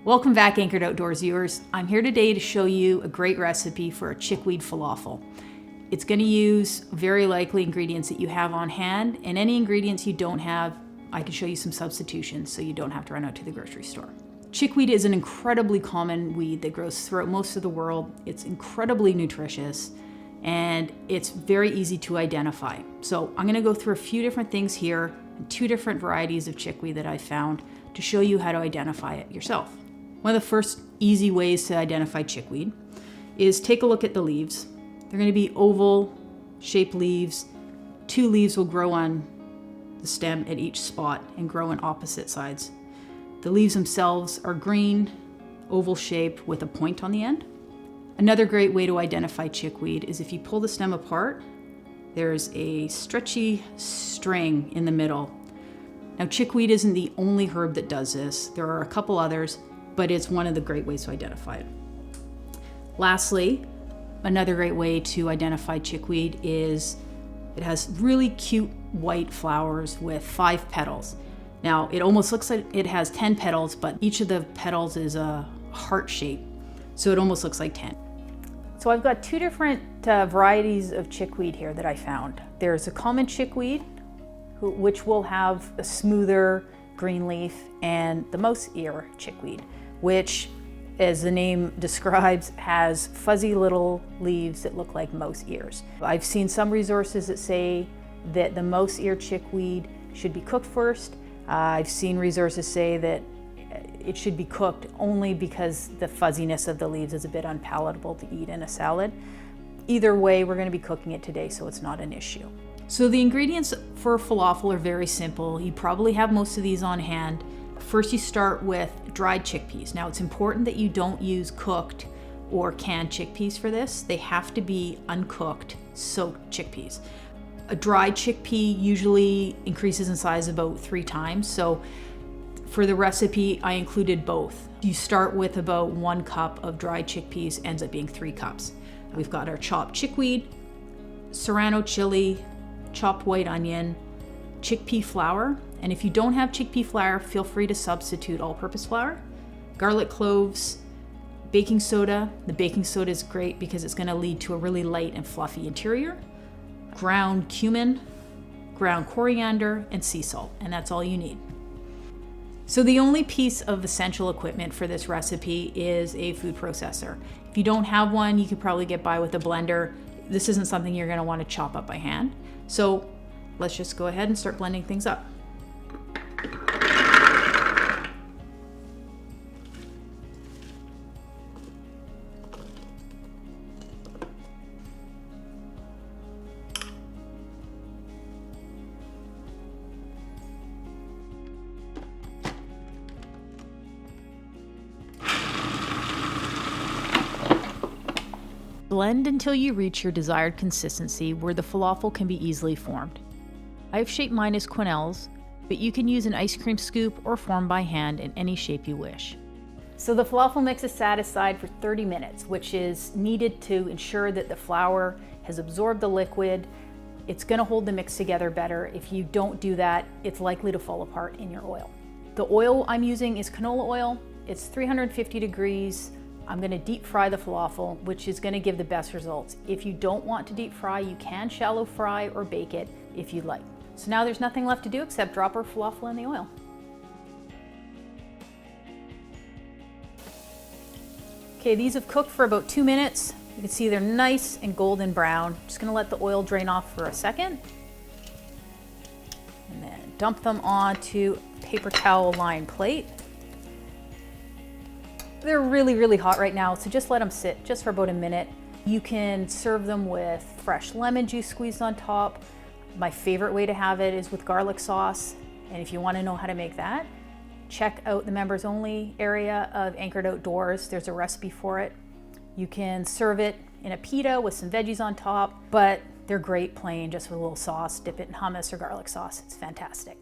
Welcome back, Anchored Outdoors viewers. I'm here today to show you a great recipe for a chickweed falafel. It's going to use very likely ingredients that you have on hand, and any ingredients you don't have, I can show you some substitutions so you don't have to run out to the grocery store. Chickweed is an incredibly common weed that grows throughout most of the world. It's incredibly nutritious and it's very easy to identify. So I'm going to go through a few different things here, two different varieties of chickweed that I found to show you how to identify it yourself. One of the first easy ways to identify chickweed is take a look at the leaves. They're going to be oval shaped leaves. Two leaves will grow on the stem at each spot and grow on opposite sides. The leaves themselves are green, oval shaped with a point on the end. Another great way to identify chickweed is if you pull the stem apart, there's a stretchy string in the middle. Now, chickweed isn't the only herb that does this. There are a couple others, but it's one of the great ways to identify it. Lastly, another great way to identify chickweed is it has really cute white flowers with 5 petals. Now, it almost looks like it has 10 petals, but each of the petals is a heart shape, so it almost looks like 10. So I've got two different varieties of chickweed here that I found. There's a common chickweed, which will have a smoother green leaf, and the mouse ear chickweed, which, as the name describes, has fuzzy little leaves that look like mouse ears. I've seen some resources that say that the mouse ear chickweed should be cooked first. I've seen resources say that it should be cooked only because the fuzziness of the leaves is a bit unpalatable to eat in a salad. Either way, we're going to be cooking it today, so it's not an issue. So the ingredients for falafel are very simple. You probably have most of these on hand. First, you start with dried chickpeas. Now, it's important that you don't use cooked or canned chickpeas for this. They have to be uncooked, soaked chickpeas. A dried chickpea usually increases in size about 3 times. So for the recipe, I included both. You start with about 1 cup of dried chickpeas, ends up being 3 cups. We've got our chopped chickweed, serrano chili, chopped white onion, chickpea flour. And if you don't have chickpea flour, feel free to substitute all-purpose flour, garlic cloves, baking soda. The baking soda is great because it's going to lead to a really light and fluffy interior. Ground cumin, ground coriander, and sea salt, and that's all you need. So the only piece of essential equipment for this recipe is a food processor. If you don't have one, you could probably get by with a blender. This isn't something you're going to want to chop up by hand. So let's just go ahead and start blending things up. Blend until you reach your desired consistency where the falafel can be easily formed. I've shaped mine as quenelles, but you can use an ice cream scoop or form by hand in any shape you wish. So the falafel mix is set aside for 30 minutes, which is needed to ensure that the flour has absorbed the liquid. It's going to hold the mix together better. If you don't do that, it's likely to fall apart in your oil. The oil I'm using is canola oil. It's 350 degrees. I'm going to deep fry the falafel, which is going to give the best results. If you don't want to deep fry, you can shallow fry or bake it if you'd like. So now there's nothing left to do except drop our falafel in the oil. Okay, these have cooked for about 2 minutes. You can see they're nice and golden brown. Just going to let the oil drain off for a second. And then dump them onto a paper towel lined plate. They're really, really hot right now, so just let them sit just for about a minute. You can serve them with fresh lemon juice squeezed on top. My favorite way to have it is with garlic sauce. And if you want to know how to make that, check out the members only area of Anchored Outdoors. There's a recipe for it. You can serve it in a pita with some veggies on top, but they're great plain, just with a little sauce. Dip it in hummus or garlic sauce. It's fantastic.